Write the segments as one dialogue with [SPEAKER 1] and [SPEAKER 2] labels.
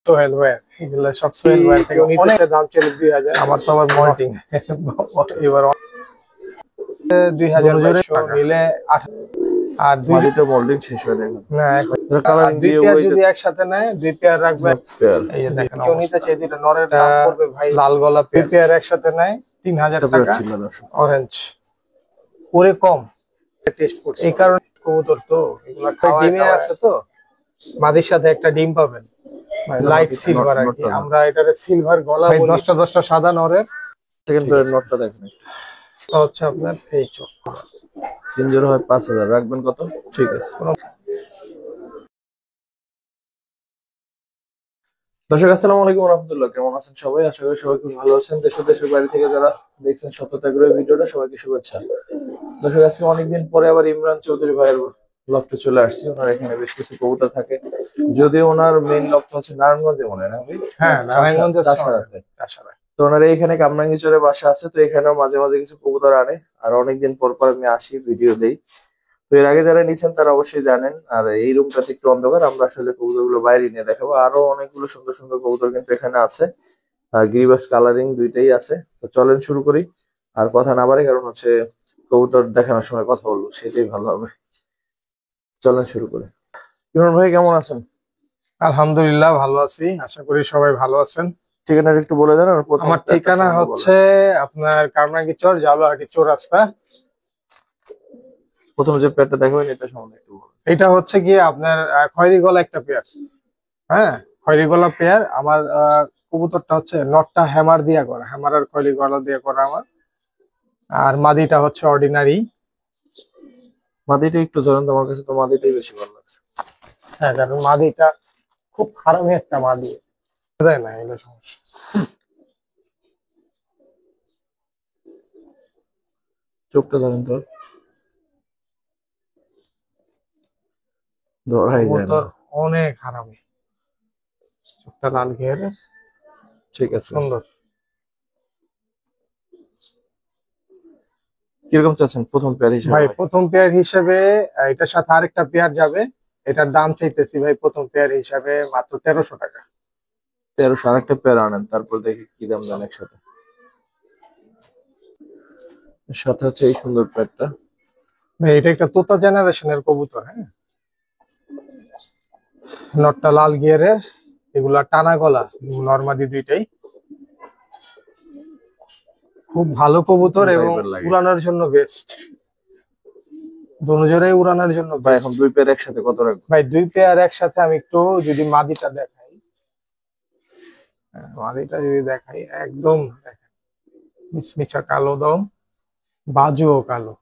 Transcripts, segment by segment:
[SPEAKER 1] সোহেল ভাই, এগুলো সব সোহেল ভাই থেকে অনেক দাম ছিল 2000। আমার তো আবার মল্টিং এবার 2022 নিলে 18। আর
[SPEAKER 2] মাদিটা মোল্ডিং শেষ হয়ে দেখুন
[SPEAKER 1] না
[SPEAKER 2] কালারিং
[SPEAKER 1] দুই
[SPEAKER 2] দিয়ে
[SPEAKER 1] পেয়ার
[SPEAKER 2] ওই
[SPEAKER 1] যদি একসাথে নেয় 2 পেয়ার রাখবে।
[SPEAKER 2] পেয়ার
[SPEAKER 1] এই যে দেখেন কেউ নিতে চাই দুটো নরের দাম পড়বে ভাই লাল গলা 2 পেয়ার একসাথে নেয় 3000 টাকা।
[SPEAKER 2] ছিল দর্শক
[SPEAKER 1] অরেঞ্জ ওরে কম টেস্ট করছে এই কারণে কবুতর তো এগুলা খাওয়া ডিমে আছে তো মাদির সাথে একটা ডিম পাবেন লাইট সিলভার আর কি, আমরা এটারে সিলভার গলা বলি। 10টা সাদা নরের।
[SPEAKER 2] সেকেন্ড পেয়ারের নোটটা দেখেন
[SPEAKER 1] হচ্ছে আপনার এই চোখ
[SPEAKER 2] 3 জোড়া হয় 5000 রাখবেন কত? ঠিক আছে দর্শক আসসালামু আলাইকুম ওয়া রাহমাতুল্লাহ, কেমন আছেন সবাই? আশা করি সবাই খুব ভালো আছেন। দেশের বাইরে থেকে যারা দেখছেন সত্যতা করে ভিডিওটা সবাইকে শুভেচ্ছা। দর্শক আজকে অনেকদিন পরে আবার ইমরান চৌধুরী ভাইয়ের লফটে চলে আসছি। ওনার এখানে বেশ কিছু কবুতর থাকে, যদিও ওনার মেইন লফট হচ্ছে নারায়ণগঞ্জে মনে হয় না ভাই?
[SPEAKER 1] হ্যাঁ নারায়ণগঞ্জে
[SPEAKER 2] চাষারাতে। তো ওনার এইখানে কামরাঙ্গীচরে বাসা আছে, তো এখানেও মাঝে মাঝে কিছু কবুতর আনে। আর অনেকদিন পর পর আমি আসি, ভিডিও দেই। তো এর আগে যারা নিচ্ছেন তারা অবশ্যই জানেন। আর এই রুমটাতে একটু অন্ধকার, আমরা আসলে কবুতরগুলো বাইরে নিয়ে দেখাবো। আরো অনেকগুলো সুন্দর সুন্দর কবুতর কিন্তু এখানে আছে, আর গিরিবাস কালারিং দুইটাই আছে। তো চলেন শুরু করি, আর কথা না বাড়ি, কারণ হচ্ছে কবুতর দেখানোর সময় কথা বলবো, সেটাই ভালো হবে। চলেন শুরু করি। ইমরান ভাই কেমন আছেন?
[SPEAKER 1] আলহামদুলিল্লাহ ভালো আছি, আশা করি সবাই ভালো আছেন।
[SPEAKER 2] ঠিকানাটা একটু বলে দেন।
[SPEAKER 1] আমার ঠিকানা হচ্ছে আপনার কামরাঙ্গীচর জাউলাহাটি চৌরাস্তা।
[SPEAKER 2] প্রথমে যে পেয়ারটা দেখাবেন এটা সম্বন্ধে একটু বলুন।
[SPEAKER 1] এটা হচ্ছে গিয়ে আপনার খয়েরি গলা একটা পেয়ার। হ্যাঁ খয়েরি গলা পেয়ার। আমার কবুতরটা হচ্ছে নটটা হ্যামার দিয়া করা, হ্যামার আর খয়েরি গলা দিয়ে করা আমার। আর মাদিটা হচ্ছে অর্ডিনারি।
[SPEAKER 2] মাদিটা একটু ধরেন, তোমার কাছে তো মাদিটাই বেশি ভালো লাগছে।
[SPEAKER 1] হ্যাঁ কারণ মাদিটা খুব খারাপ একটা মাদি দেয় না, এটা সমস্যা।
[SPEAKER 2] চোখটা ধরেন তো, ধরাই যায় না।
[SPEAKER 1] কবুতর অনেক হারামি, চোখটা লাল ঘেরে।
[SPEAKER 2] ঠিক আছে,
[SPEAKER 1] সুন্দর।
[SPEAKER 2] কিরকম চাচ্ছেন প্রথম পেয়ার হিসেবে?
[SPEAKER 1] ভাই প্রথম পেয়ার হিসেবে এটার সাথে আরেকটা পেয়ার যাবে, এটার দাম চাইতেছি ভাই প্রথম পেয়ার হিসাবে মাত্র 1300 টাকা।
[SPEAKER 2] 1300 আরেকটা পেয়ার আনেন, তারপর দেখি কি দাম দেন একসাথে। সাথে হচ্ছে এই সুন্দর পেয়ারটা।
[SPEAKER 1] ভাই এটা একটা তোতা জেনারেশনের কবুতর। হ্যাঁ নটটা লাল গিয়ারের, এগুলা টানা গলা নরমাদি দুইটাই। খুব ভালো কবুতর এবং উড়ানোর জন্য বেস্ট। দুজোড়াই উড়ানোর জন্য
[SPEAKER 2] ভাই এখন দুই পেয়ার একসাথে কত রাখবো?
[SPEAKER 1] ভাই দুই পেয়ার একসাথে আমি একটু যদি মাদিটা দেখাই, মাদিটা যদি দেখাই একদম দেখেন মিচমিচা কালো দম, বাজুও কালো,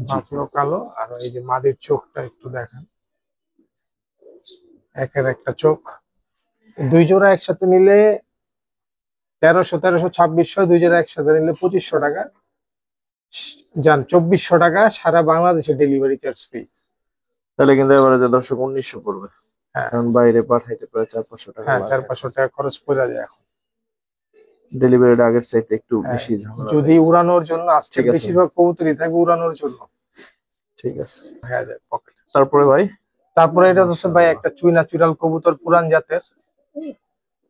[SPEAKER 1] বাজুও কালো। আর এই যে মাদির চোখটা একটু দেখেন, একের একটা চোখ। দুই জোড়া একসাথে নিলে 1300, 2600, দুই জোড়া একসাথে নিলে 2500 টাকা। যান 2400 টাকা, সারা বাংলাদেশে ডেলিভারি চার্জ ফ্রি।
[SPEAKER 2] তাহলে কিন্তু এবারে যে দর্শক 1900 পড়বে, কারণ বাইরে পাঠাইতে প্রায় 400-500 টাকা।
[SPEAKER 1] হ্যাঁ 400-500 টাকা খরচ পড়ে যায় এখন।
[SPEAKER 2] ডেলিভারিটা আগের চাইতে একটু বেশি ঝামেলা।
[SPEAKER 1] যদি উড়ানোর জন্য আসছে, বেশিরভাগ কবুতরই থাকে উড়ানোর জন্য।
[SPEAKER 2] ঠিক আছে,
[SPEAKER 1] হয়ে যায় পকেট।
[SPEAKER 2] তারপরে ভাই
[SPEAKER 1] তারপরে এটা হচ্ছে ভাই একটা চুই ন্যাচুরাল কবুতর, পুরান জাতের,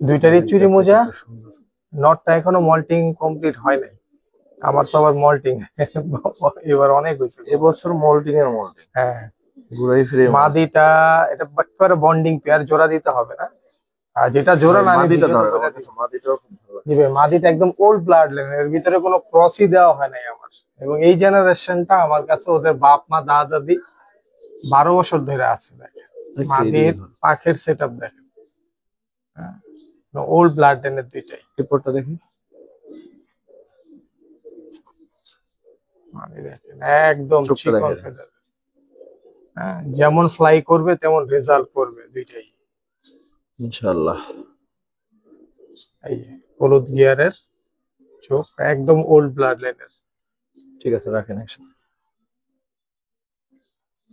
[SPEAKER 1] দুইটারই চুরি মোজা। নটটা এখনো মল্টিং কমপ্লিট হয় নাই, আমার তো আবার মল্টিং এবার অনেক হয়েছে
[SPEAKER 2] এবছর মল্টিং এর মল্টিং।
[SPEAKER 1] হ্যাঁ
[SPEAKER 2] ঘুরাই ফিরে
[SPEAKER 1] মাদিটা এটা একেবারে বন্ডিং পেয়ার, জোড়া দিতে হবে না। আর যেটা জোড়া না
[SPEAKER 2] মাদিটা ধরে, মাদিটাও খুব ভালো
[SPEAKER 1] দিবে। মাদিটা একদম ওল্ড ব্লাড লাইন, এর ভিতরে কোনো ক্রসই দেওয়া হয় নাই আমার। এবং এই জেনারেশনটা আমার কাছে ওদের বাপ মা দাদা দাদি 12 বছর ধরে আছে। দেখেন মাদির পাখের সেট আপ দেখেন, ওল্ড ব্লাড লাইনের দুইটাই।
[SPEAKER 2] রিপোর্টটা দেখি,
[SPEAKER 1] মাদি দেখেন একদম চিকন ফেদার। হ্যাঁ যেমন ফ্লাই করবে তেমন রেজাল্ট করবে দুইটাই
[SPEAKER 2] ইনশাআল্লাহ।
[SPEAKER 1] এই হলুদ গিয়ারের চোখ, একদম ওল্ড ব্লাড লাইনের।
[SPEAKER 2] ঠিক আছে রাখেন একসাথে।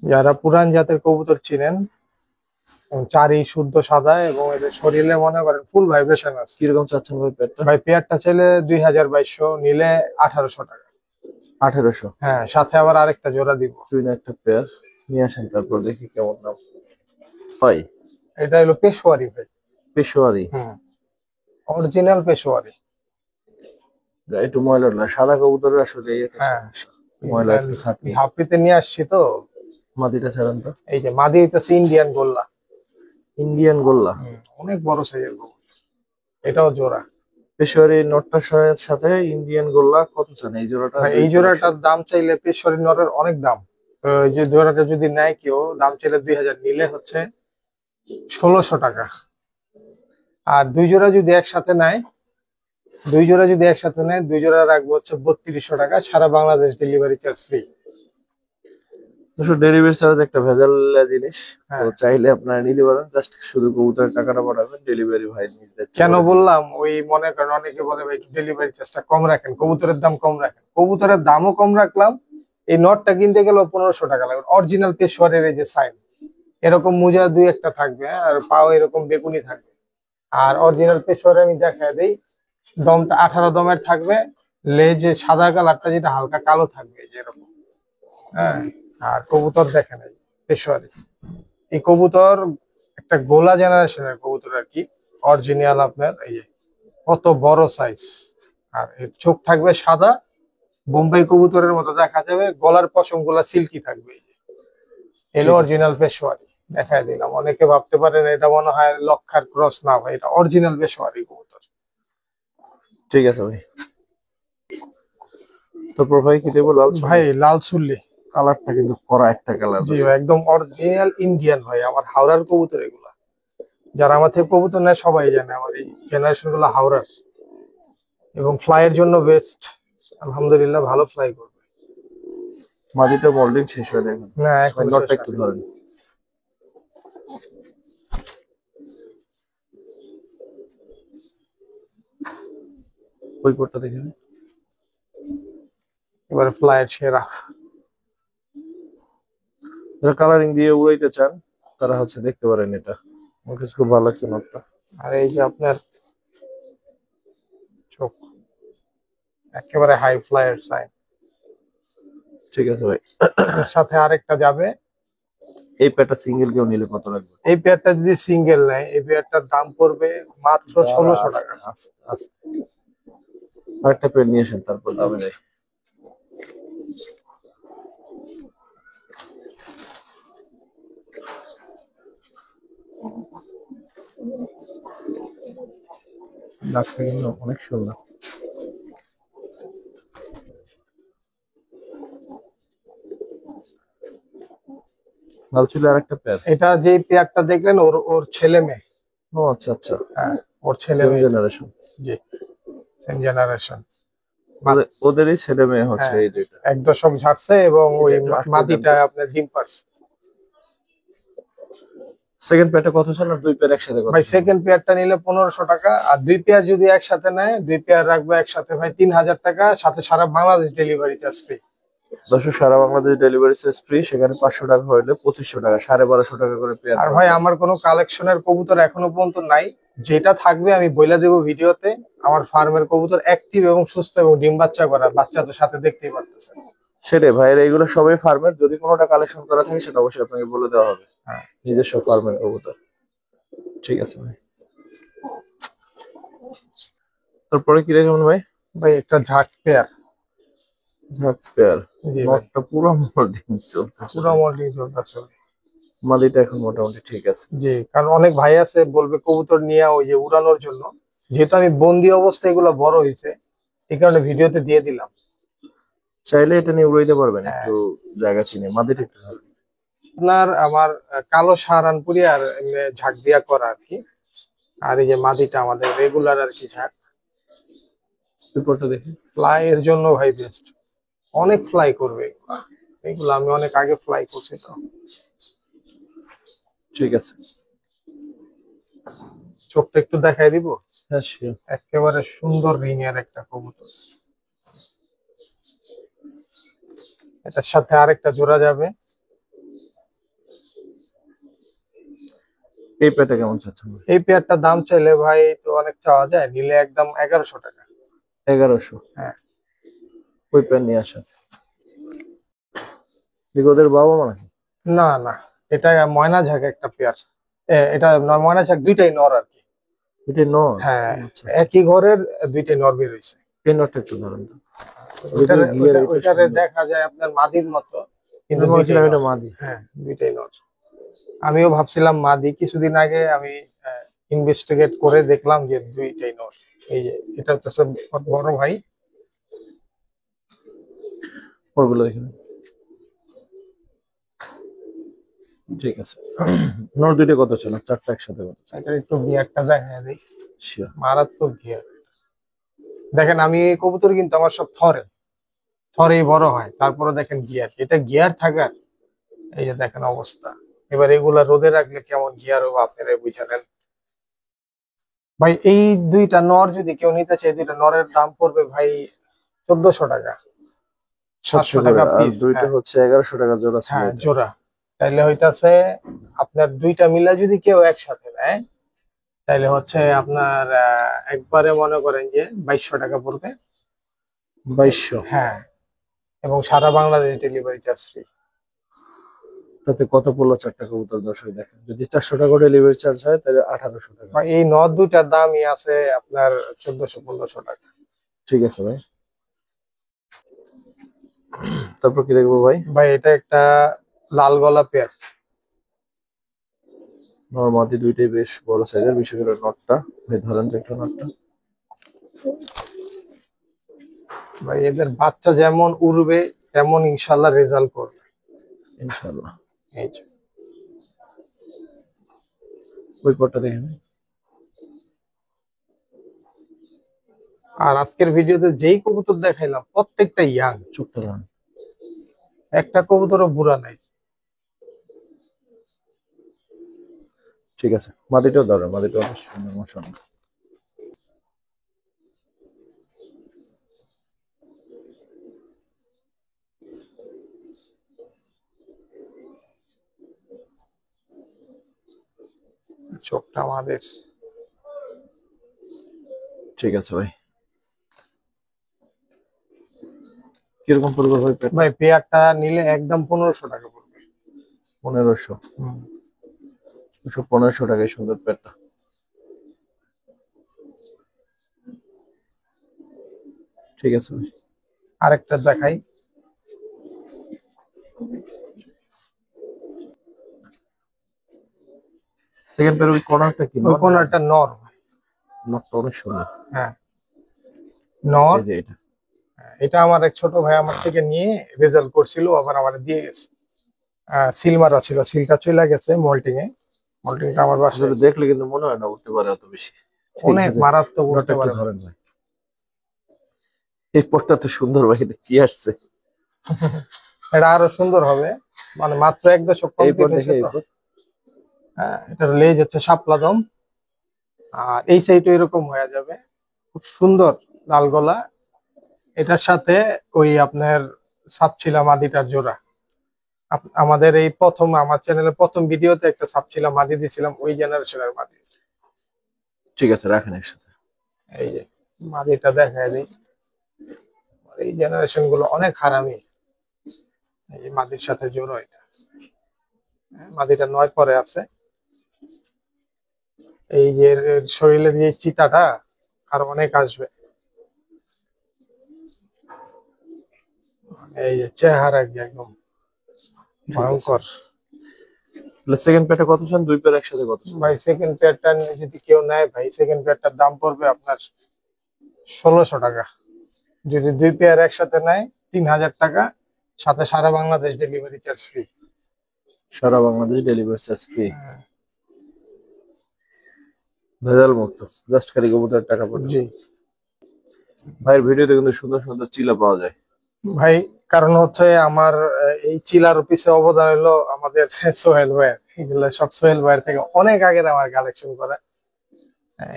[SPEAKER 1] যারা পুরান জাতের কবুতর চিনেন, চারি শুদ্ধ সাদা এবং এদের শরীরে মনে করেন ফুল ভাইব্রেশন আছে।
[SPEAKER 2] কিরকম চাচ্ছেন ভাই পেয়ারটা?
[SPEAKER 1] ভাই পেয়ারটা চাইলে 2200, নিলে 1800 টাকা।
[SPEAKER 2] 1800?
[SPEAKER 1] হ্যাঁ সাথে আবার আরেকটা জোড়া দিব।
[SPEAKER 2] তুই না একটা পেয়ার নিয়ে আসেন, তারপর দেখি কেমন দাম হয়।
[SPEAKER 1] এটা হলো পেশোয়ারি ভাই।
[SPEAKER 2] পেশোয়ারি।
[SPEAKER 1] হুম, অরিজিনাল পেশোয়ারি।
[SPEAKER 2] একটু ময়লা না, সাদা কবুতরের আসলে এই একটা
[SPEAKER 1] হ্যাঁ,
[SPEAKER 2] সমস্যা, ময়লা একটু থাকে।
[SPEAKER 1] হাফিতে নিয়ে আসছি তো।
[SPEAKER 2] মাদিটা ছাড়ান তো।
[SPEAKER 1] এই যে মাদি হইতেছে ইন্ডিয়ান গোল্লা।
[SPEAKER 2] ইন্ডিয়ান গোল্লা।
[SPEAKER 1] অনেক বড় সাইজের গরু। এটাও জোড়া।
[SPEAKER 2] পেশোয়ারি নটটার সাথে ইন্ডিয়ান গোল্লা কত চান এই জোড়াটা?
[SPEAKER 1] ভাই এই জোড়াটার দাম চাইলে পেশোয়ারি নরের অনেক দাম। তো এই যে জোড়াটা যদি নেয় কেউ, দাম চাইলে 2000, নিলে হচ্ছে 1600 টাকা। আর দুই জোড়া যদি একসাথে নেয়, দুই জোড়া রাখবো হচ্ছে 3200 টাকা, সারা Bangladesh delivery charge free.
[SPEAKER 2] Delivery charge একটা ভেজাল জিনিস, তো
[SPEAKER 1] হ্যাঁ,
[SPEAKER 2] চাইলে আপনারা নিতে পারেন, জাস্ট শুধু কবুতরের টাকাটা পাঠাবেন, ডেলিভারি ভাই নিজ দায়িত্বে
[SPEAKER 1] কেন
[SPEAKER 2] করে দিবে।
[SPEAKER 1] বললাম, ওই মনে করেন অনেকে বলে ভাই ডেলিভারি চার্জটা কম রাখেন, কবুতরের দাম কম রাখেন। কবুতরের দামও কম রাখলাম, এই নটটা কিনতে গেলেও 1500 টাকা লাগবে। অরিজিনাল পেশোয়ারের এই যে সাইন, এরকম মোজা দুই একটা থাকবে, হ্যাঁ, আর পাও এরকম বেগুনি থাকবে। আর অরিজিনাল পেশোয়ারে আমি দেখায় দিই, দমটা 18 দমের থাকবে, লেজে সাদা কালারটা যেটা হালকা কালো থাকবে, এই যে এরকম। হ্যাঁ, আর কবুতর দেখেন এই পেশোয়ারি। এই কবুতর একটা গোলা জেনারেশনের কবুতর আর কি, অরিজিনাল আপনার এই যে কত বড় সাইজ। আর এর চোখ থাকবে সাদা, বোম্বাই কবুতরের মতো দেখা যাবে, গলার পশম গুলা সিল্কি থাকবে। এই যে এলো
[SPEAKER 2] ঠিক আছে,
[SPEAKER 1] অরিজিনাল পেশোয়ারি, দেখাই দিলাম। অনেকে ভাবতে পারেন এটা মনে হয় লক্ষার ক্রস, না ভাই, এটা অরিজিনাল পেশোয়ারি কবুতর।
[SPEAKER 2] ঠিক আছে ভাই। তারপর ভাই কি দেবো? লাল
[SPEAKER 1] ভাই লাল চুল্লি।
[SPEAKER 2] কালারটা কিন্তু কড়া একটা কালার।
[SPEAKER 1] জি ভাই, একদম অরিজিনাল ইন্ডিয়ান ভাই, আমার হাওড়ার কবুতর এগুলা। যারা আমার থেকে কবুতর নেয় সবাই জানে আমার এই জেনারেশন গুলো হাওড়ার, এবং ফ্লাইয়ের জন্য বেস্ট। আলহামদুলিল্লাহ ভালো ফ্লাই করবে।
[SPEAKER 2] মাদিটা মোল্ডিং শেষ হয়ে দেখুন,
[SPEAKER 1] না
[SPEAKER 2] ভাই
[SPEAKER 1] এখন
[SPEAKER 2] নটটা একটু ধরেন। ওই কোটটা দেখেন।
[SPEAKER 1] এবারে ফ্লাইয়ের সেরা।
[SPEAKER 2] যারা কালারিং দিয়ে উড়াইতে চান তারা হচ্ছে দেখতে পারেন এটা, আমার কাছে খুব ভালো লাগছে নটটা।
[SPEAKER 1] আর এই যে আপনার চোখ, একেবারে হাই ফ্লাইয়ের সাইন।
[SPEAKER 2] ঠিক আছে ভাই।
[SPEAKER 1] এর সাথে আরেকটা যাবে।
[SPEAKER 2] এই পেয়ারটা সিঙ্গেল কেউ নিলে কত লাগবে?
[SPEAKER 1] এই পেয়ারটা যদি সিঙ্গেল নেয়, এই পেয়ারটার দাম পড়বে মাত্র 1600 টাকা।
[SPEAKER 2] আস্তে আস্তে আরেকটা পেয়ার নিয়ে আসেন, তারপর দামে যাই। ডাকটা কিন্তু অনেক সুন্দর। লাল ছিল আরেকটা পেয়ার।
[SPEAKER 1] এটা যে পেয়ারটা দেখলেন, ওর ওর ছেলে মেয়ে।
[SPEAKER 2] ও আচ্ছা আচ্ছা,
[SPEAKER 1] হ্যাঁ, ওর ছেলে
[SPEAKER 2] সেম
[SPEAKER 1] মেয়ে।
[SPEAKER 2] জেনারেশন।
[SPEAKER 1] জি, সেম জেনারেশন।
[SPEAKER 2] ওদেরই ছেলে মেয়ে হচ্ছে
[SPEAKER 1] হ্যাঁ,
[SPEAKER 2] এই দুইটা।
[SPEAKER 1] এক দশক ঝাড়ছে, এবং ওই
[SPEAKER 2] এটা একটু
[SPEAKER 1] মাদিটা আপনার ডিম পারছে।
[SPEAKER 2] সেকেন্ড পেয়ারটা কত ছিল? আর দুই পেয়ার একসাথে কত?
[SPEAKER 1] ভাই সেকেন্ড পেয়ারটা নিলে 1500 টাকা, আর দুই পেয়ার যদি একসাথে নেয়, দুই পেয়ার রাখবে একসাথে ভাই 3000 টাকা, সাথে সারা বাংলাদেশ ডেলিভারি চার্জ ফ্রি।
[SPEAKER 2] দর্শক, সারা বাংলাদেশ ডেলিভারি চার্জ ফ্রি, সেখানে 500 টাকা হইলে 2500 টাকা, 1250 টাকা করে পেয়ার।
[SPEAKER 1] আর ভাই আমার কোনো কালেকশনের কবুতর এখনো পর্যন্ত নাই, যেটা থাকবে আমি বইলা দেবো ভিডিওতে। আমার ফার্মের কবুতর অ্যাক্টিভ এবং সুস্থ, এবং ডিম বাচ্চা করা, বাচ্চা তো সাথে দেখতেই পারতেছেন।
[SPEAKER 2] সেটাই ভাইয়ের, এইগুলো সবাই ফার্মের, যদি কোনোটা কালেকশন করা থাকে সেটা অবশ্যই আপনাকে বলে দেওয়া হবে।
[SPEAKER 1] হ্যাঁ,
[SPEAKER 2] নিজস্ব ফার্মের কবুতর। ঠিক আছে ভাই। তারপরে কি দেখবেন ভাই?
[SPEAKER 1] ভাই একটা ঝাঁক পেয়ার।
[SPEAKER 2] ঝাঁক পেয়ার।
[SPEAKER 1] জি ভাই,
[SPEAKER 2] নটটা পুরো মোল্ডিং চলতেছে,
[SPEAKER 1] পুরো মল্টিং চলতেছে।
[SPEAKER 2] মাদিটা এখন মোটামুটি ঠিক আছে।
[SPEAKER 1] জি, কারণ অনেক ভাই আছে বলবে কবুতর নিয়ে ওই যে উড়ানোর জন্য, যেহেতু আমি বন্দি অবস্থায় এগুলো বড় হয়েছে, এই কারণে ভিডিওতে দিয়ে দিলাম।
[SPEAKER 2] চাইলে এটা নিয়ে উড়াইতে পারবেন,
[SPEAKER 1] হ্যাঁ,
[SPEAKER 2] একটু জায়গা চিনে। মাদিটা একটু ধরেন।
[SPEAKER 1] আপনার আমার কালো সাহারানপুরি আর এমনি ঝাঁক দিয়া করা আর কি। আর এই যে মাদিটা আমাদের রেগুলার আর কি ঝাঁক।
[SPEAKER 2] রিপোর্টটা দেখি।
[SPEAKER 1] ফ্লাই এর জন্য ভাই বেস্ট, অনেক ফ্লাই করবে এগুলা। এগুলো আমি অনেক আগে ফ্লাই করছি তো।
[SPEAKER 2] ঠিক আছে।
[SPEAKER 1] চোখটা একটু দেখাই দিব।
[SPEAKER 2] হ্যাঁ শিওর।
[SPEAKER 1] একেবারে সুন্দর রিং এর একটা কবুতর। এটার সাথে আরেকটা জোড়া যাবে।
[SPEAKER 2] এই পেয়ারটা কেমন চাচ্ছেন?
[SPEAKER 1] এই পেয়ারটার দাম চাইলে ভাই তো অনেক চাওয়া যায়, নিলে একদম 1100 টাকা।
[SPEAKER 2] 1100?
[SPEAKER 1] হ্যাঁ,
[SPEAKER 2] ওই পেয়ার নিয়ে আসেন। ওদের বাবা মা নাকি?
[SPEAKER 1] না না, এটা ময়না ঝাঁক একটা পেয়ার, এটা ময়না শাক দুইটাই নর আর কি।
[SPEAKER 2] এটা নর?
[SPEAKER 1] হ্যাঁ,
[SPEAKER 2] আচ্ছা,
[SPEAKER 1] একই ঘরের দুইটাই নর বের হয়েছে।
[SPEAKER 2] এই নরটা একটু ধরেন তো।
[SPEAKER 1] ওইটারে দেখা যায় আপনার মাদির মতো, কিন্তু
[SPEAKER 2] আমি
[SPEAKER 1] দুইটাই
[SPEAKER 2] বলছিলাম এটা
[SPEAKER 1] নর।
[SPEAKER 2] মাদি।
[SPEAKER 1] হ্যাঁ, দুইটাই নর। আমিও ভাবছিলাম মাদি, কিছুদিন আগে আমি ইনভেস্টিগেট করে দেখলাম যে দুইটাই নর। এই যে এটা হচ্ছে বড় ভাই।
[SPEAKER 2] ওগুলো দেখেন। ঠিক আছে। নর দুইটা কত ছিল? চারটা একসাথে কত ছিল?
[SPEAKER 1] এটা একটু গিয়ারটা দেখা দেই।
[SPEAKER 2] শিওর।
[SPEAKER 1] মারাত্মক গিয়ার। দেখেন আমি এই কবুতর কিন্তু আমার সব থরেই বড় হয়, তারপরে দেখেন গিয়ার, এটা গিয়ার থাকার। এই যে দেখেন অবস্থা। এবার এগুলা রোদে রাখলে কেমন গিয়ার হবে আপনারা বুঝালেন। ভাই এই দুইটা নর যদি কেউ নিতে চায়, দুইটা নরের দাম পড়বে ভাই 1400 টাকা,
[SPEAKER 2] 700
[SPEAKER 1] 700
[SPEAKER 2] করে।
[SPEAKER 1] টাকা
[SPEAKER 2] আর
[SPEAKER 1] পিস।
[SPEAKER 2] দুইটা
[SPEAKER 1] হ্যাঁ,
[SPEAKER 2] হচ্ছে 1100 টাকা জোড়া ছিল
[SPEAKER 1] হ্যাঁ
[SPEAKER 2] এটা।
[SPEAKER 1] জোড়া। তাইলে হইতাছে আপনার দুইটা মিলা যদি কেউ একসাথে নেয়, তাইলে হচ্ছে আপনার একবারে মনে করেন যে 2200 টাকা পড়বে।
[SPEAKER 2] 2200?
[SPEAKER 1] হ্যাঁ, এবং সারা বাংলাদেশ ডেলিভারি চার্জ ফ্রি।
[SPEAKER 2] তাতে কত পড়লো চারটা কবুতর? দর্শক দেখেন, যদি 400 টাকা ডেলিভারি চার্জ হয় তাহলে 1800 টাকা।
[SPEAKER 1] বা এই নদ দুইটার দামই আছে আপনার 1400-1500 টাকা।
[SPEAKER 2] ঠিক আছে ভাই। তারপর কি দেখবো ভাই?
[SPEAKER 1] ভাই এটা একটা লাল গলা পেয়ার।
[SPEAKER 2] নরমাদি দুইটাই বেশ বড় সাইজের, বিশেষ করে নটটা। ভাই ধরেন তো একটু নটটা।
[SPEAKER 1] ভাই এদের বাচ্চা যেমন উড়বে তেমন ইনশাল্লাহ রেজাল্ট করবে
[SPEAKER 2] ইনশাআল্লাহ।
[SPEAKER 1] এই যে।
[SPEAKER 2] ওই পরটা দেখেন।
[SPEAKER 1] আর আজকের ভিডিওতে যেই কবুতর দেখাইলাম প্রত্যেকটা ইয়াং।
[SPEAKER 2] চোখটা ধরেন।
[SPEAKER 1] একটা কবুতরও বুড়া নাই।
[SPEAKER 2] ঠিক আছে, মাদিটাও ধরেন, মাদিটাও অনেক সুন্দর মাশাআল্লাহ।
[SPEAKER 1] চোখটা আমাদের।
[SPEAKER 2] ঠিক আছে ভাই। কিরকম পড়বে ভাই পেট?
[SPEAKER 1] ভাই পেয়ারটা নিলে একদম 1500 টাকা পড়বে।
[SPEAKER 2] 1500?
[SPEAKER 1] হুম।
[SPEAKER 2] 1500 টাকায় সুন্দর পেটটা। ঠিক আছে ভাই।
[SPEAKER 1] আরেকটা দেখাই।
[SPEAKER 2] সেকেন্ড পেয়ার ওই কর্নারটা কি?
[SPEAKER 1] ওই কোন একটা নর।
[SPEAKER 2] নটটা অনেক সুন্দর।
[SPEAKER 1] হ্যাঁ, নর।
[SPEAKER 2] এই যে এটা।
[SPEAKER 1] এটা আমার এক ছোট ভাই আমার থেকে নিয়ে রেজাল্ট করছিল, আবার আমার দিয়ে গেছে। সিল মারা ছিল, সিলটা চলে গেছে মল্টিং এ। মল্টিংটা আমার বাসায়
[SPEAKER 2] আসলে দেখলে কিন্তু মনে হয় না উঠতে পারে অত বেশি। ঠিক
[SPEAKER 1] অনেক
[SPEAKER 2] আছে,
[SPEAKER 1] মারাত্মক
[SPEAKER 2] নটটা
[SPEAKER 1] উঠতে
[SPEAKER 2] একটু
[SPEAKER 1] পারে।
[SPEAKER 2] ধরেন ভাই। এই পটটা তো সুন্দর ভাই, এটা কি আসছে?
[SPEAKER 1] এটা আরো সুন্দর হবে, মানে মাত্র 1 দশক
[SPEAKER 2] এই পট
[SPEAKER 1] কমপ্লিট হয়েছে
[SPEAKER 2] দেখে, এই
[SPEAKER 1] তো।
[SPEAKER 2] পট।
[SPEAKER 1] হ্যাঁ, এটার লেজ হচ্ছে শাপলা দম, আর এই সাইডও এরকম হয়ে যাবে। খুব সুন্দর লাল গলা। এটার সাথে ওই আপনার সাপছিলা মাদিটার জোড়া। আমাদের এই প্রথম আমার চ্যানেলে প্রথম ভিডিওতে একটা সাপছিলা মাদি দিছিলাম, ওই জেনারেশনের মাদি।
[SPEAKER 2] ঠিক আছে, রাখেন একসাথে।
[SPEAKER 1] এই যে মাদিটা দেখায় দিই। এই জেনারেশন গুলো অনেক হারামি। এই যে মাদির সাথে জোড়া এটা। হ্যাঁ, মাদিটা 9 পরে আছে। এই যে এর শরীরের যে চিতাটা আর অনেক আসবে। এই যে চেহারা একদম ভয়ঙ্কর।
[SPEAKER 2] সেকেন্ড পেয়ারটা কত চান? দুই পেয়ার একসাথে কত চান?
[SPEAKER 1] ভাই সেকেন্ড পেয়ারটা যদি কেউ নেয়, ভাই সেকেন্ড পেয়ারটার দাম পড়বে আপনার 1600 টাকা। যদি দুই পেয়ার একসাথে নেয় 3000 টাকা, সাথে সারা বাংলাদেশ ডেলিভারি চার্জ ফ্রি।
[SPEAKER 2] সারা বাংলাদেশ ডেলিভারি চার্জ ফ্রি। ভেজাল মুক্ত, জাস্ট খালি কবুতরের টাকা পড়বে।
[SPEAKER 1] জি
[SPEAKER 2] ভাইয়ের ভিডিওতে কিন্তু সুন্দর সুন্দর চিলা পাওয়া যায়।
[SPEAKER 1] ভাই, কারণ হচ্ছে আমার এই চিলার পিছে অবদান হলো আমাদের সোহেল ভাইয়ের। এগুলো সব সোহেল ভাইয়ের থেকে অনেক আগের আমার কালেকশন করা।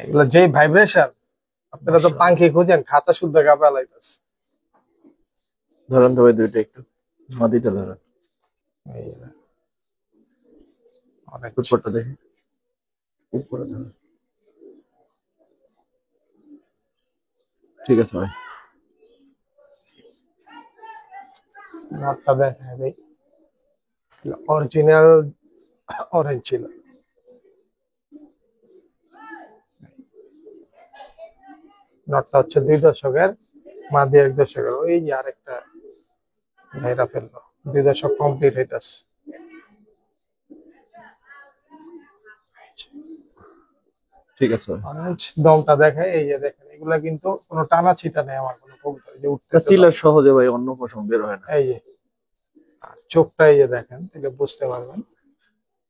[SPEAKER 1] এগুলো যেই ভাইব্রেশন, আপনারা তো পাঙ্খি খুঁজেন, খাতা শুদ্ধ গাবে লাইতেছে।
[SPEAKER 2] ধরেন তো ভাই দুইটা একটু, মাদিটা ধরেন।
[SPEAKER 1] এই যে, অনেক
[SPEAKER 2] উপরটা দেখি, উপরে ধরেন। ঠিক আছে ভাই।
[SPEAKER 1] নটটা দেখা দেই। অরিজিনাল অরেঞ্জ ছিল। নটটা হচ্ছে 2 দশকের, মাদি 1 দশকের। ওই যে আরেকটা ভাইরা ফেললো, 2 দশক কমপ্লিট হইতাছে।
[SPEAKER 2] ঠিক আছে ভাই।
[SPEAKER 1] অরেঞ্জ দমটা দেখে, এই যে দেখেন, এগুলা কিন্তু কোনো টানা ছিটা নেই আমার কোনো কবুতর, এই যে উঠতেছে দম।
[SPEAKER 2] চিলার সহজে ভাই অন্য পশম বের হয় না।
[SPEAKER 1] এই যে আর চোখটা এই যে দেখেন, তাহলে বুঝতে পারবেন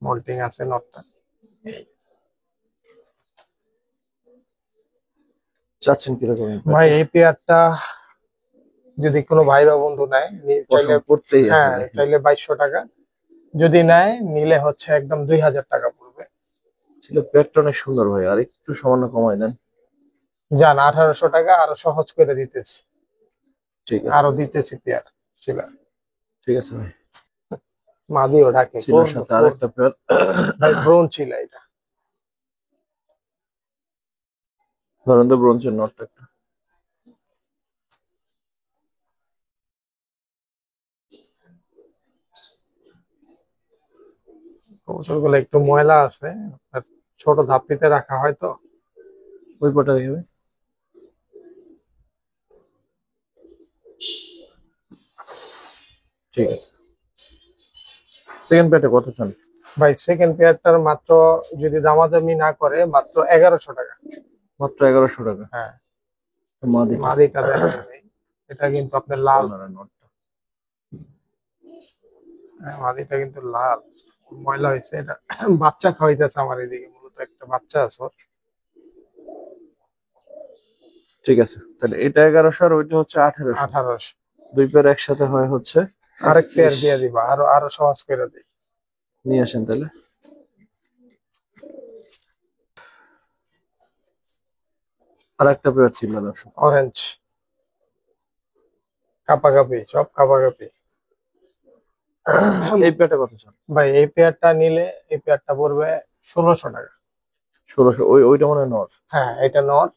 [SPEAKER 1] মল্টিং আছে নটটা। এই
[SPEAKER 2] চাচ্ছেন কিরকম এই
[SPEAKER 1] ভাই
[SPEAKER 2] পেয়ারটা?
[SPEAKER 1] এই পেয়ারটা যদি কোনো ভাই বা বন্ধু নেয়, চাইলে,
[SPEAKER 2] পশম পড়তেই আছে
[SPEAKER 1] হ্যাঁ
[SPEAKER 2] দেখেন।
[SPEAKER 1] চাইলে 2200 টাকা, যদি নেয় নিলে হচ্ছে একদম 2000 টাকা পড়বে।
[SPEAKER 2] ছিল পেয়ারটা অনেক সুন্দর ভাই, আর একটু সামান্য কমাই দেন।
[SPEAKER 1] যান 1800 টাকা, আরো সহজ করে দিতেছি,
[SPEAKER 2] ঠিক আছে।
[SPEAKER 1] আরো দিতেছি পেয়ার ছিল।
[SPEAKER 2] ঠিক আছে ভাই।
[SPEAKER 1] মাদিও ডাকে
[SPEAKER 2] চিলার সাথে আরেকটা পেয়ার।
[SPEAKER 1] ভাই, ব্রোন ছিল এটা।
[SPEAKER 2] ধরেন তো ব্রোঞ্জের নটটা একটা।
[SPEAKER 1] কবুতর গুলো একটু ময়লা আছে, আর ছোট ধাপড়িতে রাখা হয় তো।
[SPEAKER 2] ওই পাটা দেখবে। ঠিক আছে। সেকেন্ড পেয়ারটা কত চান?
[SPEAKER 1] ভাই সেকেন্ড পেয়ারটার মাত্র, যদি দামাদামি না করে, মাত্র 1100 টাকা।
[SPEAKER 2] মাত্র 1100 টাকা।
[SPEAKER 1] হ্যাঁ,
[SPEAKER 2] মাদি
[SPEAKER 1] মাদিটা দেখেন ভাই, এটা কিন্তু আপনার লাল।
[SPEAKER 2] নটটা।
[SPEAKER 1] হ্যাঁ, মাদিটা কিন্তু লাল, ময়লা হয়েছে এটা। বাচ্চা খাওয়াইতেছে আমার এদিকে, মূলত একটা বাচ্চা আছে ওর।
[SPEAKER 2] ঠিক আছে, তাহলে এটা 1100 আর ওইটা হচ্ছে 1800।
[SPEAKER 1] 1800।
[SPEAKER 2] দুই পেয়ার একসাথে হয় হচ্ছে
[SPEAKER 1] আরেক পেয়ার
[SPEAKER 2] 31।
[SPEAKER 1] দিয়ে দিবা, আরো আরো সহজ করে দিই।
[SPEAKER 2] নিয়ে আসেন তাহলে। আর একটা পেয়ার ছিল দর্শক।
[SPEAKER 1] অরেঞ্জ, কাপাকাপি, সব কাপাকাপি।
[SPEAKER 2] এই পেয়ারটা কত চান?
[SPEAKER 1] ভাই এই পেয়ারটা নিলে, এই পেয়ারটা পড়বে 1600 টাকা।
[SPEAKER 2] 1600। ওইটা মনে হয় নর।
[SPEAKER 1] হ্যাঁ এটা নর।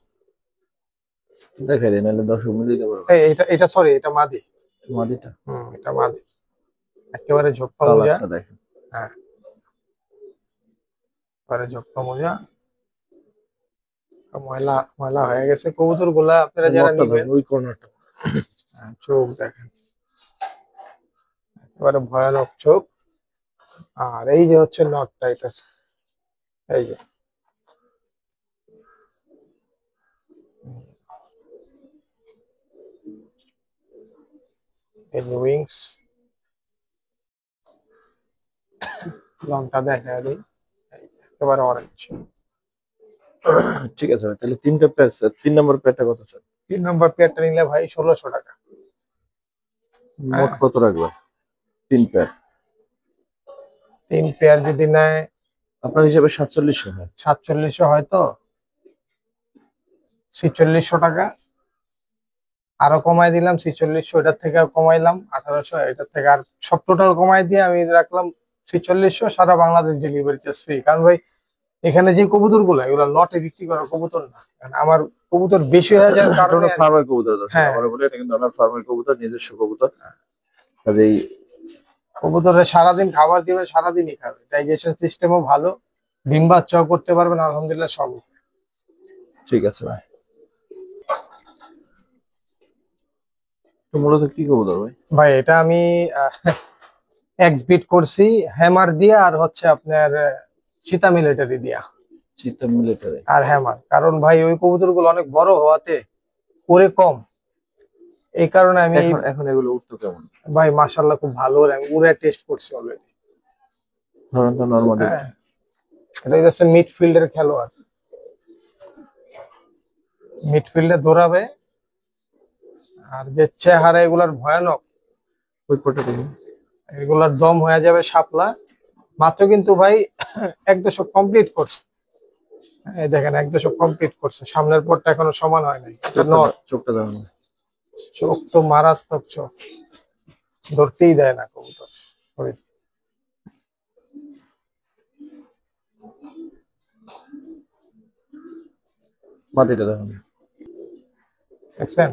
[SPEAKER 2] দেখাই দিন, নাহলে দর্শক মিলে দিতে পারবে।
[SPEAKER 1] এটা সরি, এটা মাদি।
[SPEAKER 2] মাদিটা
[SPEAKER 1] এটা মাদি, একেবারে ঝোপ্পা মোজা।
[SPEAKER 2] কালারটা দেখেন।
[SPEAKER 1] হ্যাঁ, একেবারে ঝোপ্পা মোজা। ময়লা ময়লা হয়ে গেছে কবুতর গুলা, আপনারা যারা
[SPEAKER 2] নটটা
[SPEAKER 1] নিবেন।
[SPEAKER 2] ধরেন, ওই কর্নারটা।
[SPEAKER 1] চোখ দেখেন, একেবারে ভয়ানক চোখ। আর এই যে হচ্ছে নটটা, এটা এই যে, এই যে উইংস, লংটা দেখা দিই, একেবারে অরেঞ্জ।
[SPEAKER 2] ঠিক আছে ভাই, তাহলে তিনটা পেয়ার স্যার। 3 নম্বর পেয়ারটা কত চান?
[SPEAKER 1] 3 নম্বর পেয়ারটা নিলে ভাই 1600 টাকা।
[SPEAKER 2] মোট কত রাখবে? 3 পেয়ার।
[SPEAKER 1] 3 পেয়ার যদি নেয়,
[SPEAKER 2] আপনার হিসাবে 4700 হয়।
[SPEAKER 1] 4700 হয়তো, 4600 টাকা। আরো কমাই দিলাম 4600, এটার থেকে কমাইলাম 1800, এটার থেকে আর সব টোটাল কমাই দিয়ে আমি রাখলাম 4600। সারা বাংলাদেশ ডেলিভারি চার্জ ফ্রি। কারণ ভাই এখানে যে কবুতর গুলো, এগুলো লটে বিক্রি করার কবুতর না, কারণ আমার কবুতর বেশি হয়ে যাওয়ার কারণে
[SPEAKER 2] এটা ফার্মের কবুতর দর্শক,
[SPEAKER 1] হ্যাঁ,
[SPEAKER 2] আমরা বলি এটা কিন্তু আমার ফার্মের কবুতর, নিজস্ব কবুতর। কাজেই
[SPEAKER 1] কবুতরে সারাদিন খাবার দিবে, সারাদিনই খাবে, ডাইজেশন সিস্টেমও ভালো, ডিম বাচ্চাও করতে পারবেন আলহামদুলিল্লাহ সব।
[SPEAKER 2] ঠিক আছে ভাই। তো মূলত কি কবুতর ভাই?
[SPEAKER 1] ভাই এটা আমি এক্সবিট করছি হ্যামার দিয়ে, আর হচ্ছে আপনার সীতা মিলিটারি দিয়া,
[SPEAKER 2] চিতা মিলিটারি।
[SPEAKER 1] আর হ্যামার। কারণ ভাই ওই কবুতর গুলো অনেক বড় হওয়াতে ওরে কম, এই কারণে আমি
[SPEAKER 2] এখন এখন এগুলো উঠতো কেমন?
[SPEAKER 1] ভাই মাশাআল্লাহ খুব ভালো ওরে, আমি উড়ে টেস্ট করছি অলরেডি।
[SPEAKER 2] ধরেন তো নর্মালি।
[SPEAKER 1] হ্যাঁ, এটা হচ্ছে মিডফিল্ডের খেলোয়াড়, মিডফিল্ডে দৌড়াবে। আর যে চেহারা এগুলার ভয়ানক,
[SPEAKER 2] ওই পটা দেখি।
[SPEAKER 1] এগুলার দম হয়ে যাবে শাপলা। মাত্র কিন্তু ভাই 1 দশক কমপ্লিট করছে। এই দেখেন 1 দশক কমপ্লিট করছে, সামনের পরটা এখনো সমান হয় নাই। এটা নর।
[SPEAKER 2] চোখটা দেখেন।
[SPEAKER 1] চোখ তো মারাত্মক চোখ, ধরতেই দেয় না কবুতর। ওই
[SPEAKER 2] মাটিটা দেখেন।
[SPEAKER 1] দেখছেন,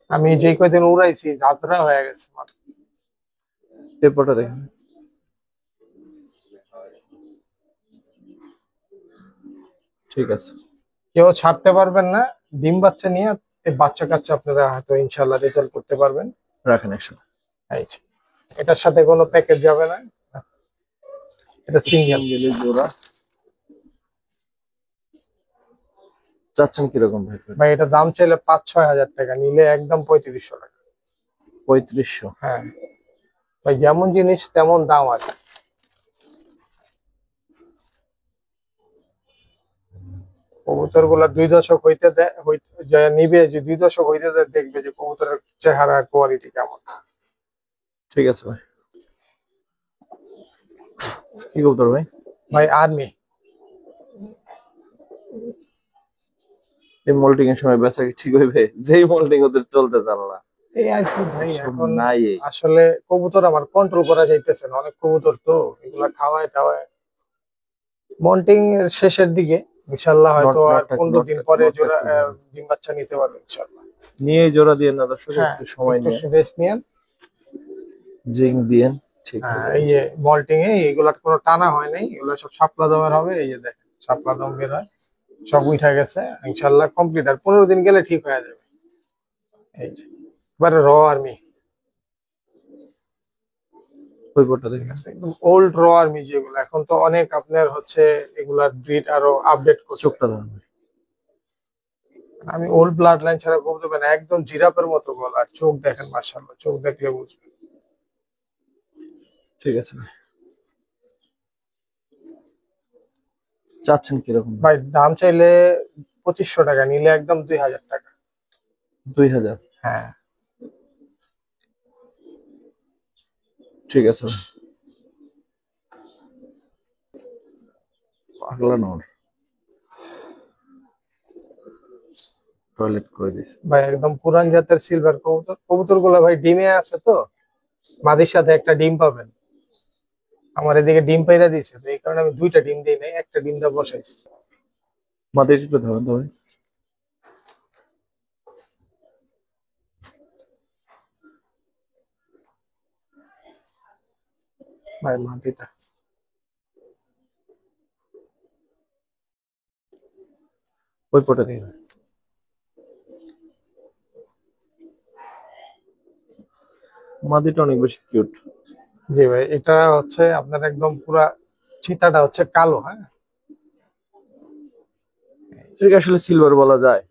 [SPEAKER 1] আমি যে কয়দিন উড়াইছি যাত্রা হয়ে গেছে আমার।
[SPEAKER 2] এই পটা দেখেন। ঠিক আছে।
[SPEAKER 1] কেউ ছাড়তে পারবেন না, ডিম বাচ্চা নিয়ে এই বাচ্চা কাচ্চা আপনারা হয়তো ইনশাল্লাহ রেজাল্ট করতে পারবেন।
[SPEAKER 2] রাখেন একসাথে।
[SPEAKER 1] এই যে, এটার সাথে কোনো প্যাকেজ যাবে না, এটা সিঙ্গেল।
[SPEAKER 2] সিঙ্গেলের জোড়া চাচ্ছেন কিরকম ভাই?
[SPEAKER 1] ভাই এটা দাম চাইলে 5-6 হাজার টাকা, নিলে একদম 3500 টাকা।
[SPEAKER 2] 3500?
[SPEAKER 1] হ্যাঁ ভাই, যেমন জিনিস তেমন দাম আছে। কবুতর গুলা 2 দশক হইতে দেয়, নিবে যে 2 দশক হইতে দেয়, দেখবে যে কবুতরের চেহারা কোয়ালিটি কেমন।
[SPEAKER 2] ঠিক আছে ভাই। কি কবুতর ভাই?
[SPEAKER 1] ভাই আর্মি।
[SPEAKER 2] এই মোল্ডিং এর সময় বেচা কি ঠিক হইবে? যেই মোল্ডিং ওদের চলতে জানে না।
[SPEAKER 1] এই আর কি ভাই,
[SPEAKER 2] সব
[SPEAKER 1] এখন
[SPEAKER 2] নাই।
[SPEAKER 1] আসলে কবুতর আমার কন্ট্রোল করা যাইতেছে না, অনেক কবুতর তো এগুলা খাওয়ায় টাওয়ায়। মন্টিং এর শেষের দিকে ইনশাল্লাহ হয়তো আর 15 দিন পরে জোড়া ডিম বাচ্চা নিতে পারবে ইনশাল্লাহ।
[SPEAKER 2] নিয়ে জোড়া দিয়ে না দর্শক,
[SPEAKER 1] হ্যাঁ,
[SPEAKER 2] একটু সময়
[SPEAKER 1] একটু
[SPEAKER 2] নিয়ে
[SPEAKER 1] রেস্ট নিয়ে।
[SPEAKER 2] জিং দিয়েন ঠিক
[SPEAKER 1] হ্যাঁ,
[SPEAKER 2] হবে।
[SPEAKER 1] এই যে মল্টিং এ এগুলা কোনো টানা হয় নাই, এগুলো সব শাপলা দমের হবে। এই যে দেখেন শাপলা দম বের হয়, সব উঠে গেছে ইনশাল্লাহ কমপ্লিট। আর 15 দিন গেলে ঠিক হয়ে যাবে। এই যে এবারে র আর্মি,
[SPEAKER 2] ওই বোর্ডটা দেখেন।
[SPEAKER 1] একদম ওল্ড র আর্মি যেগুলো, এখন তো অনেক আপনার হচ্ছে এগুলার ব্রিড আরো আপডেট করছে।
[SPEAKER 2] চোখটা ধরেন।
[SPEAKER 1] আমি ওল্ড ব্লাড লাইন ছাড়া বলতে পারি না, একদম জিরাফের মতো গলা, আর চোখ দেখেন মাশাআল্লাহ, চোখ দেখলে বুঝবেন।
[SPEAKER 2] ঠিক আছে ভাই। চাচ্ছেন কিরকম
[SPEAKER 1] ভাই দাম চাইলে 2500 টাকা, নিলে একদম 2000 টাকা।
[SPEAKER 2] 2000?
[SPEAKER 1] হ্যাঁ
[SPEAKER 2] ঠিক আছে ভাই। পাগলা নর টয়লেট করে দিছে
[SPEAKER 1] ভাই, একদম পুরান জাতের সিলভার কবুতর। কবুতর গুলা ভাই ডিমে আছে তো, মাদির সাথে একটা ডিম পাবেন। আমার এদিকে ডিম পাইরা দিছে, তো এই কারণে আমি 2টা ডিম দিই নাই, একটা ডিম দা বসাইছি।
[SPEAKER 2] মাদের একটু ধরেন তো ভাই।
[SPEAKER 1] ভাই মাটিটা
[SPEAKER 2] ওই পোটা দিয়ে মাদিটা অনেক বেশি কিউট।
[SPEAKER 1] জি ভাই, এটা হচ্ছে আপনার একদম পুরা চিতাটা হচ্ছে কালো। হ্যাঁ,
[SPEAKER 2] এটাকে আসলে সিলভার বলা যায়?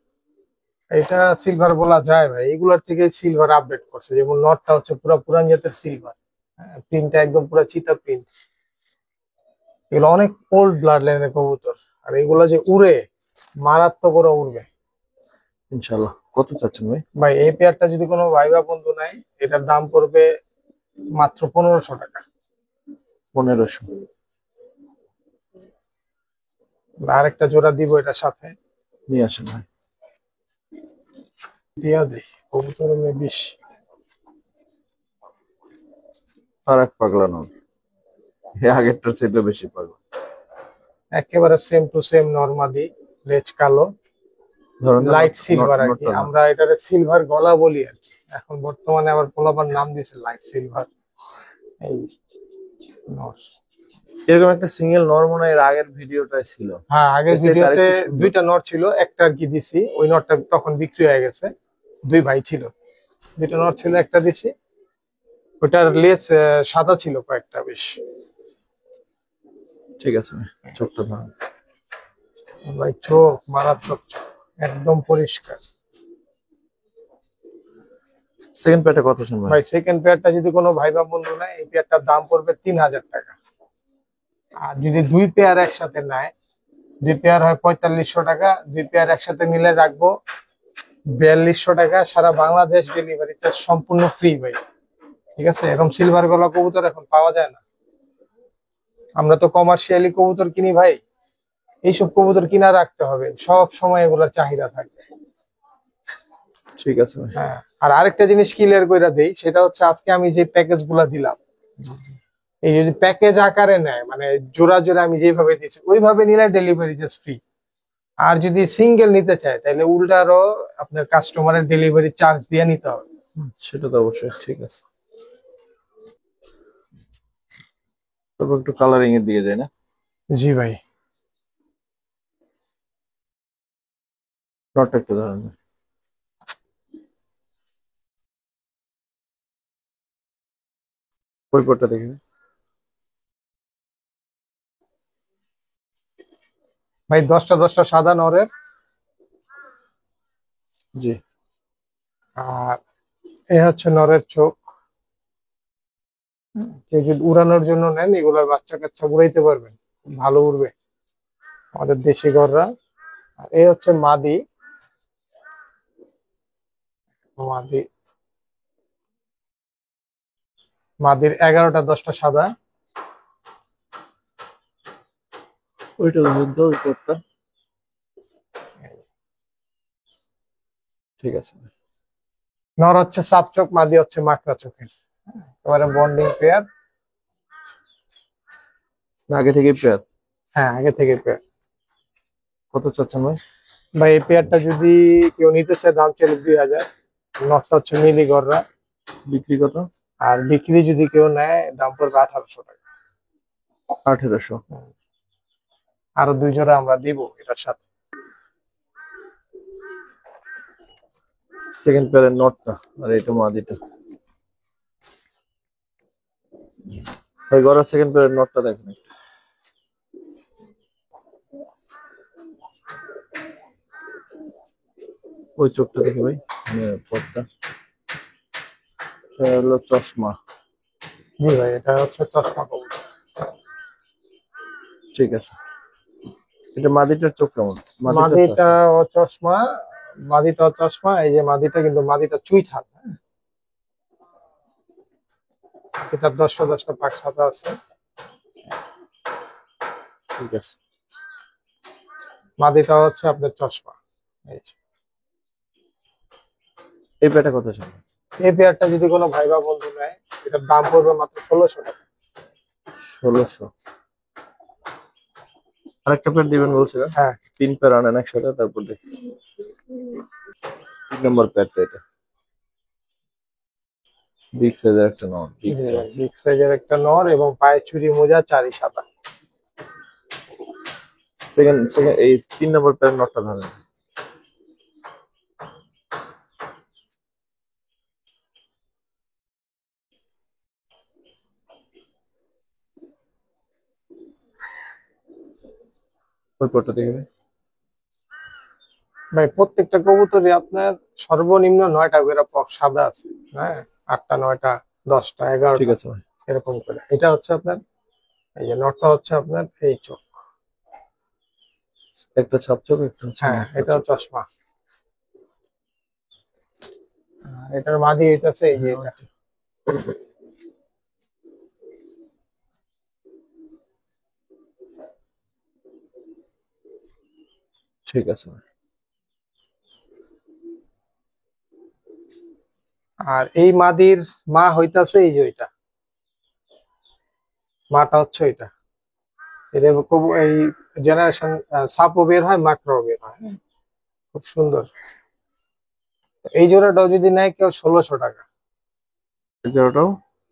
[SPEAKER 1] এটা সিলভার বলা যায় ভাই, এগুলার থেকে সিলভার আপডেট করছে। যেমন নটটা হচ্ছে পুরা পুরান জাতের সিলভার, প্রিন্টটা একদম পুরা চিতা প্রিন্ট। এগুলো অনেক ওল্ড ব্লাড লাইনের কবুতর, আর এগুলা যে উড়ে, মারাত্মক ওরা উড়বে।
[SPEAKER 2] ইনশাআল্লাহ। কত চাচ্ছেন ভাই?
[SPEAKER 1] ভাই এই পেয়ারটা যদি কোনো ভাই বা বন্ধু নেয়, এটার দাম পড়বে মাত্র 1500 টাকা।
[SPEAKER 2] 1500?
[SPEAKER 1] আরেকটা জোড়া দিব এটার সাথে,
[SPEAKER 2] নিয়ে আসেন ভাই।
[SPEAKER 1] দিয়া দেই কবুতর বেশ।
[SPEAKER 2] আর এক পাগলা নর, আগেরটার চাইতে বেশি পাগলা।
[SPEAKER 1] একেবারে সেম টু সেম নরমাদি, লেজ কালো, লাইট সিলভার আর কি। আমরা এটারে সিলভার গলা বলি আর কি, এখন বর্তমানে আবার পোলাপার নাম দিয়েছে লাইট সিলভার। এই নর,
[SPEAKER 2] এরকম একটা সিঙ্গেল নর মনে হয় এর আগের ভিডিওটাই ছিল।
[SPEAKER 1] হ্যাঁ আগের
[SPEAKER 2] এর চাইতে
[SPEAKER 1] ভিডিওতে
[SPEAKER 2] আরেকটু সুন্দর।
[SPEAKER 1] 2টা নর ছিল, একটা আর কি দিছি, ওই নরটা তখন বিক্রি হয়ে গেছে। 2 ভাই ছিল, 2টা নর ছিল, একটা দিছি। ওটার লেজ সাদা ছিল কয়েকটা বেশ।
[SPEAKER 2] ঠিক আছে ভাই, চোখটা ধরেন।
[SPEAKER 1] ভাই চোখ মারাত্মক, চোখ একদম পরিষ্কার।
[SPEAKER 2] সেকেন্ড প্যাটা কত শুন ভাই?
[SPEAKER 1] ভাই সেকেন্ড পেয়ারটা যদি কোনো ভাই বা বন্ধু নেয়, এই পেয়ারটার দাম পড়বে 3000 টাকা। আর যদি 2 পেয়ার একসাথে নেয়, 2 পেয়ার হয় 4500 টাকা। 2 পেয়ার একসাথে নিলে রাখবো 4200 টাকা। সারা বাংলাদেশ ডেলিভারি চার্জ সম্পূর্ণ ফ্রি ভাই। ঠিক আছে, এরকম সিলভার গলা কবুতর এখন পাওয়া যায় না। আমরা তো কমার্শিয়ালি কবুতর কিনি ভাই, এইসব কবুতর কিনা রাখতে হবে, সব সময় এগুলোর চাহিদা থাকবে।
[SPEAKER 2] ঠিক আছে ভাই।
[SPEAKER 1] হ্যাঁ, আর আরেকটা জিনিস ক্লিয়ার করে দেই, সেটা হচ্ছে আজকে আমি যে প্যাকেজ গুলা দিলাম, এই যদি প্যাকেজ আকারে নেয়, মানে জোড়া জোড়া আমি যেভাবে দিচ্ছি ওইভাবে নিলে ডেলিভারি চার্জ ফ্রি। আর যদি সিঙ্গেল নিতে চায়, তাহলে উল্টারও আপনার কাস্টমারের ডেলিভারি চার্জ দিয়ে নিতে হবে।
[SPEAKER 2] সেটা তো অবশ্যই। ঠিক আছে, তবে একটু কালারিং এর দিকে যায় না?
[SPEAKER 1] জি ভাই।
[SPEAKER 2] নটটা একটু ধরেন। ওই পটটা দেখেন।
[SPEAKER 1] ভাই 10টা সাদা নরের।
[SPEAKER 2] জি।
[SPEAKER 1] আর এ হচ্ছে নরের চোখ। কেউ যদি উড়ানোর জন্য নেন, এগুলার বাচ্চা কাচ্চা উড়াইতে পারবেন, ভালো উড়বে আমাদের দেশি গররা। আর এ হচ্ছে মাদি। মাদি মাদির 11টা 10টা সাদা।
[SPEAKER 2] ওইটা ধরেন তো, ওই পটটা। ঠিক আছে।
[SPEAKER 1] নর হচ্ছে সাপ চোখ, মাদি হচ্ছে মাকড়া চোখের। এবারে বন্ডিং পেয়ার।
[SPEAKER 2] আগে থেকে পেয়ার।
[SPEAKER 1] হ্যাঁ, আগে থেকে পেয়ার।
[SPEAKER 2] কত চাচ্ছেন ভাই?
[SPEAKER 1] ভাই এই পেয়ারটা যদি কেউ নিতে চায়, দাম চলে 2000। নটটা হচ্ছে নীলি গররা।
[SPEAKER 2] বিক্রি কত?
[SPEAKER 1] আর বিক্রি যদি কেউ নেয়, দাম পড়বে 1800 টাকা।
[SPEAKER 2] 1800।
[SPEAKER 1] আরো 2 জোড়া আমরা দিব এটার সাথে।
[SPEAKER 2] সেকেন্ড পেয়ারের নটটা আর এটা মাদিটা। ভাই গড়া সেকেন্ড পেয়ারের নটটা দেখেন। ওই চোখটা দেখে ভাই, পটটা। এটা হলো চশমা।
[SPEAKER 1] জি ভাই, এটা হচ্ছে চশমা কবুতর।
[SPEAKER 2] ঠিক আছে। এটা মাদিটার চোখ কেমন?
[SPEAKER 1] মাদিটা
[SPEAKER 2] চশমা।
[SPEAKER 1] ও চশমা। মাদিটা ও চশমা। এই যে মাদিটা, কিন্তু মাদিটা চুইঠাল। এটা 10টা পাক সাদা আছে।
[SPEAKER 2] ঠিক আছে।
[SPEAKER 1] মাদিটা হচ্ছে আপনার চশমা। এই যে।
[SPEAKER 2] এই পেয়ারটা কত ছিল?
[SPEAKER 1] এই পেয়ারটা যদি কোনো ভাই বা বন্ধু নেয়, এটার দাম পড়বে মাত্র 1600 টাকা।
[SPEAKER 2] 1600। আরেকটা পেয়ার দিবেন বলছিলেন?
[SPEAKER 1] হ্যাঁ।
[SPEAKER 2] 3 পেয়ার আনেন একসাথে, তারপর দেখি। 3 নম্বর পেয়ারটা এটা। বিগ সাইজের একটা নট, বিগ সাইজ।
[SPEAKER 1] বিগ সাইজের একটা নর, এবং পায়ে চুড়ি মোজা, চারি সাদা।
[SPEAKER 2] সেকেন্ড সেকেন্ড এই 3 নম্বর পেয়ার নটটা ধরেন। ওই পটটা দেখবে।
[SPEAKER 1] ভাই প্রত্যেকটা কবুতরই আপনার সর্বনিম্ন 9টা করে পক সাদা আছে। হ্যাঁ, 8টা 9টা 10টা
[SPEAKER 2] ঠিক
[SPEAKER 1] 11টা
[SPEAKER 2] আছে ভাই।
[SPEAKER 1] এরকম করে। এটা হচ্ছে আপনার, এই যে নটটা হচ্ছে আপনার এই চোখ।
[SPEAKER 2] একটা ছাপ চোখ, একটা হচ্ছে
[SPEAKER 1] হ্যাঁ,
[SPEAKER 2] মাকড়া
[SPEAKER 1] এটা
[SPEAKER 2] চোখ।
[SPEAKER 1] চশমা। আর এটার মাঝে হইতাছে এই যে এটা।
[SPEAKER 2] ঠিক আছে ভাই।
[SPEAKER 1] আর এই মাদির মা হইতাছে এই যে ওইটা। মাটা হচ্ছে ওইটা। এদের এই জেনারেশন সাপও বের হয়, মাকড়াও বের হয়। খুব সুন্দর। এই জোড়াটাও যদি নেয় কেউ 1600 টাকা।
[SPEAKER 2] এই জোড়াটাও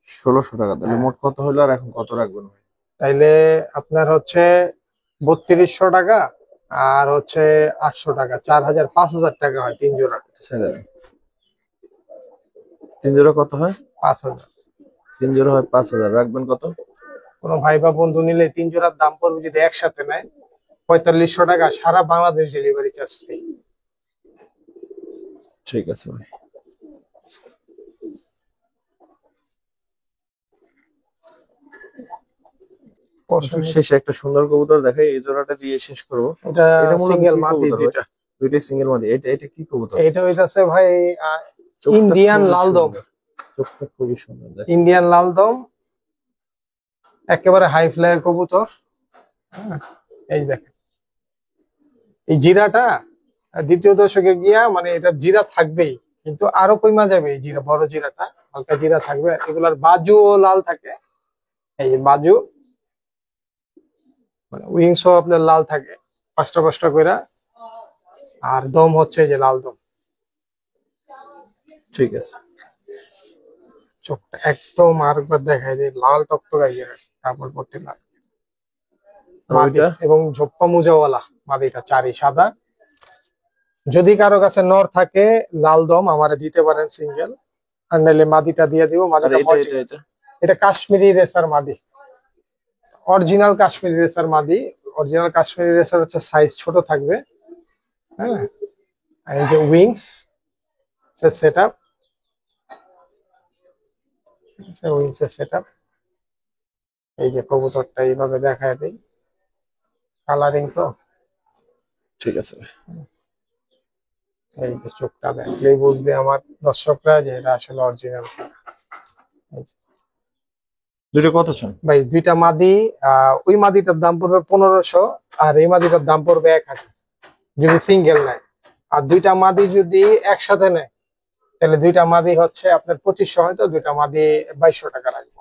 [SPEAKER 2] 1600 টাকা। তাহলে
[SPEAKER 1] হ্যাঁ।
[SPEAKER 2] মোট কত হলো, আর এখন কত রাখবেন ভাই?
[SPEAKER 1] তাইলে আপনার হচ্ছে 3200 টাকা। আর হচ্ছে 800 টাকা, 4000 5000 টাকা হয় 3 জোড়া।
[SPEAKER 2] ছেড়ে দেন। 3 জোড়া কত হয়?
[SPEAKER 1] 5000।
[SPEAKER 2] 3 জোড়া হয় 5000। রাখবেন কত?
[SPEAKER 1] কোনো ভাই বা বন্ধু নিলে 3 জোড়ার দাম পড়বে যদি একসাথে নেয় 4500 টাকা, সারা বাংলাদেশ ডেলিভারি চার্জ ফ্রি।
[SPEAKER 2] ঠিক আছে ভাই। শেষে একটা সুন্দর কবুতর দেখাই, এই জোড়াটা দিয়ে শেষ করবো।
[SPEAKER 1] এটা
[SPEAKER 2] এটা মূলত
[SPEAKER 1] সিঙ্গেল
[SPEAKER 2] কি
[SPEAKER 1] মাদি
[SPEAKER 2] কবুতর ভাই?
[SPEAKER 1] দুইটা।
[SPEAKER 2] দুইটাই সিঙ্গেল মাদি। এটা এটা কি কবুতর?
[SPEAKER 1] এটা হইতাছে ভাই
[SPEAKER 2] চোখটা
[SPEAKER 1] ইন্ডিয়ান
[SPEAKER 2] খুবই
[SPEAKER 1] লালদম।
[SPEAKER 2] সুন্দর। চোখটা খুবই সুন্দর দেখেন।
[SPEAKER 1] ইন্ডিয়ান লালদম, একেবারে হাই ফ্লায়ার কবুতর। হ্যাঁ, এই দেখেন এই জিরাটা দ্বিতীয় দশকে গিয়া, মানে এটা জিরা থাকবেই, কিন্তু আরো কইমা যাবে। এই জিরা, বড় জিরাটা হালকা জিরা থাকবে। এগুলার বাজুও লাল থাকে। এই যে বাজু, মানে উইংসও আপনার লাল থাকে 5টা কইরা। আর দম হচ্ছে এই যে লাল দম।
[SPEAKER 2] ঠিক আছে।
[SPEAKER 1] চোখটা একদম আরেকবার দেখায় যে লাল টকটকা ইয়ে, কাপড় পরতে লাল।
[SPEAKER 2] আর
[SPEAKER 1] মাদি
[SPEAKER 2] ওইটা?
[SPEAKER 1] এবং ঝোপ্পা মুজাওয়ালা মাদিটা, চারি সাদা। যদি কারো কাছে নর থাকে লাল দম আমারে দিতে পারেন সিঙ্গেল, আর নাহলে মাদিটা দিয়ে দিব।
[SPEAKER 2] আর
[SPEAKER 1] মাদিটা
[SPEAKER 2] এটা এটা এটা
[SPEAKER 1] এটা কাশ্মীরি রেসার মাদি, অরিজিনাল কাশ্মীরি রেসার মাদি। অরিজিনাল কাশ্মীরি রেসার হচ্ছে সাইজ ছোট থাকবে। হ্যাঁ, এই যে উইংস সেট আপ, উইংস এর সেট আপ। এই যে কবুতরটা এইভাবে দেখায় দেই, কালারিং তো।
[SPEAKER 2] ঠিক আছে ভাই।
[SPEAKER 1] এই যে চোখটা দেখলেই বুঝবে আমার দর্শকরা যে এটা আসলে অরিজিনাল।
[SPEAKER 2] দুটো কত চান?
[SPEAKER 1] ভাই দুইটা মাদি, ওই মাদিটার দাম পড়বে 1500, আর এই মাদিটার দাম পড়বে 1000 যদি সিঙ্গেল নেয়। আর দুইটা মাদি যদি একসাথে নেয় তাহলে দুইটা মাদি হচ্ছে আপনার 2500, হয়তো দুইটা মাদি 2200 টাকা রাখবো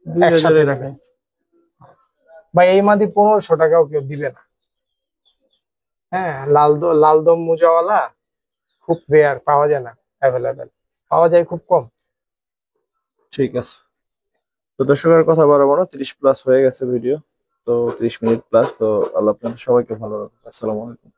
[SPEAKER 2] 2000
[SPEAKER 1] একসাথে
[SPEAKER 2] রাখেন।
[SPEAKER 1] নেবে। ভাই এই মাদি 1500 টাকাও কেউ দিবে না। হ্যাঁ, লাল দম মুজাওয়ালা খুব রেয়ার, পাওয়া যায় না, অ্যাভেলেবেল পাওয়া যায় খুব কম।
[SPEAKER 2] ঠিক আছে। তো দর্শকের কথা বাড়াবো না, 30 প্লাস হয়ে গেছে ভিডিও, তো 30 মিনিট প্লাস। তো আল্লাহ আপনাদের সবাইকে ভালো রাখুন। আসসালামু আলাইকুম।